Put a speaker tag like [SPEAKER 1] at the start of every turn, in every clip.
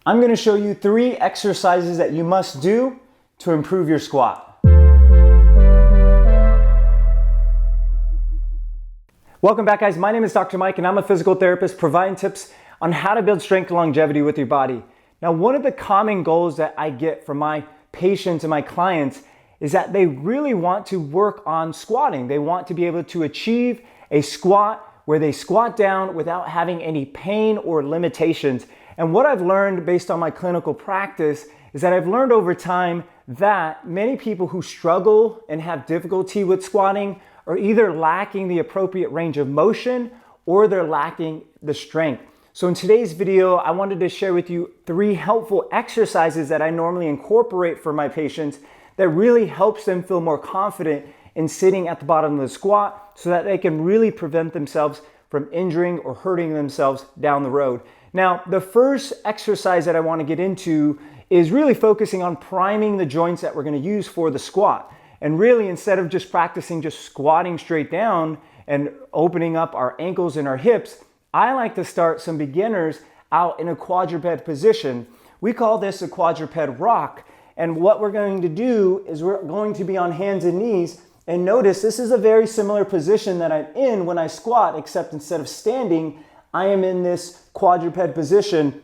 [SPEAKER 1] I'm going to show you 3 exercises that you must do to improve your squat. Welcome back, guys. My name is Dr. Mike and I'm a physical therapist providing tips on how to build strength and longevity with your body. Now, one of the common goals that I get from my patients and my clients is that they really want to work on squatting. They want to be able to achieve a squat where they squat down without having any pain or limitations. And what I've learned based on my clinical practice is that I've learned over time that many people who struggle and have difficulty with squatting are either lacking the appropriate range of motion or they're lacking the strength. So in today's video, I wanted to share with you 3 helpful exercises that I normally incorporate for my patients that really helps them feel more confident in sitting at the bottom of the squat so that they can really prevent themselves from injuring or hurting themselves down the road. Now, the first exercise that I want to get into is really focusing on priming the joints that we're going to use for the squat. And really, instead of just practicing just squatting straight down and opening up our ankles and our hips, I like to start some beginners out in a quadruped position. We call this a quadruped rock. And what we're going to do is we're going to be on hands and knees. And notice this is a very similar position that I'm in when I squat, except instead of standing, I am in this quadruped position.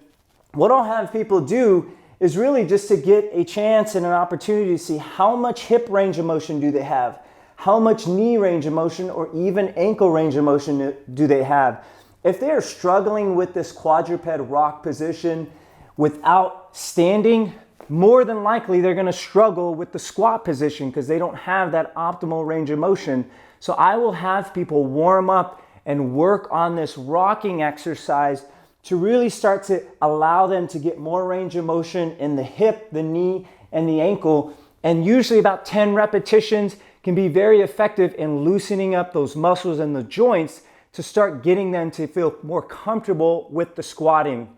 [SPEAKER 1] What I'll have people do is really just to get a chance and an opportunity to see how much hip range of motion do they have, how much knee range of motion or even ankle range of motion do they have. If they are struggling with this quadruped rock position without standing, more than likely they're going to struggle with the squat position because they don't have that optimal range of motion. So I will have people warm up and work on this rocking exercise to really start to allow them to get more range of motion in the hip, the knee, and the ankle. And usually about 10 repetitions can be very effective in loosening up those muscles and the joints to start getting them to feel more comfortable with the squatting.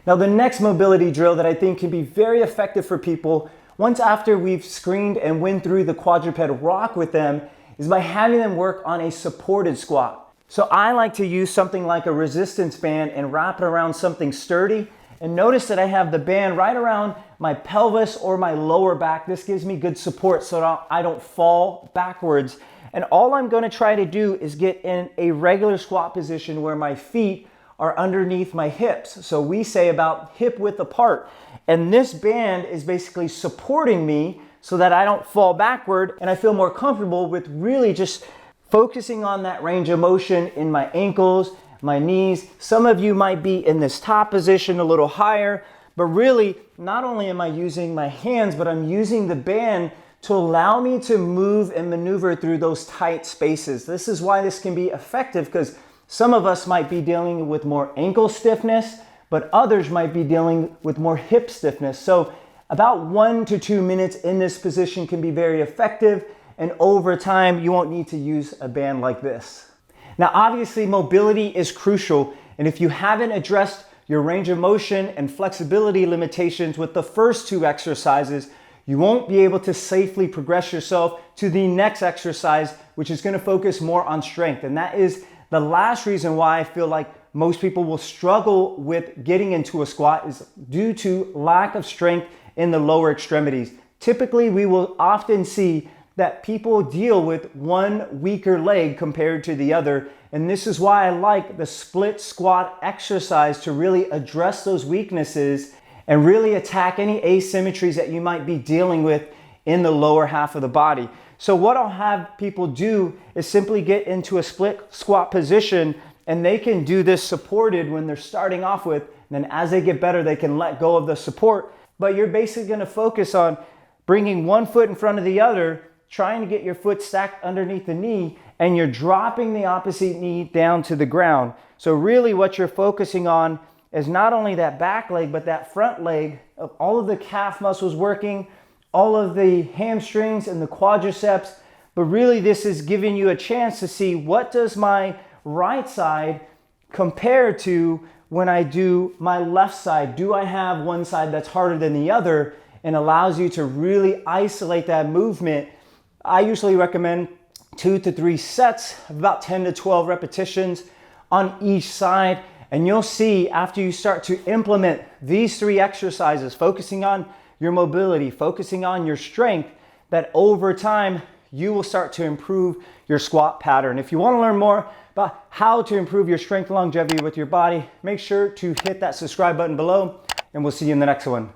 [SPEAKER 1] Now, the next mobility drill that I think can be very effective for people once after we've screened and went through the quadruped rock with them is by having them work on a supported squat. So I like to use something like a resistance band and wrap it around something sturdy. And notice that I have the band right around my pelvis or my lower back. This gives me good support so I don't fall backwards. And all I'm going to try to do is get in a regular squat position where my feet are underneath my hips. So we say about hip width apart. And this band is basically supporting me so that I don't fall backward and I feel more comfortable with really just focusing on that range of motion in my ankles, my knees. Some of you might be in this top position a little higher, but really not only am I using my hands, but I'm using the band to allow me to move and maneuver through those tight spaces. This is why this can be effective because some of us might be dealing with more ankle stiffness, but others might be dealing with more hip stiffness. So about 1 to 2 minutes in this position can be very effective. And over time, you won't need to use a band like this. Now, obviously, mobility is crucial. And if you haven't addressed your range of motion and flexibility limitations with the first 2 exercises, you won't be able to safely progress yourself to the next exercise, which is going to focus more on strength. And that is the last reason why I feel like most people will struggle with getting into a squat is due to lack of strength in the lower extremities. Typically, we will often see that people deal with one weaker leg compared to the other. And this is why I like the split squat exercise to really address those weaknesses and really attack any asymmetries that you might be dealing with in the lower half of the body. So what I'll have people do is simply get into a split squat position, and they can do this supported when they're starting off with, and then as they get better, they can let go of the support. But you're basically gonna focus on bringing one foot in front of the other, trying to get your foot stacked underneath the knee, and you're dropping the opposite knee down to the ground. So really what you're focusing on is not only that back leg, but that front leg of all of the calf muscles working, all of the hamstrings and the quadriceps. But really this is giving you a chance to see what does my right side compare to when I do my left side. Do I have one side that's harder than the other? And allows you to really isolate that movement. I usually recommend 2 to 3 sets of about 10 to 12 repetitions on each side. And you'll see after you start to implement these 3 exercises, focusing on your mobility, focusing on your strength, that over time you will start to improve your squat pattern. If you want to learn more about how to improve your strength and longevity with your body, make sure to hit that subscribe button below, and we'll see you in the next one.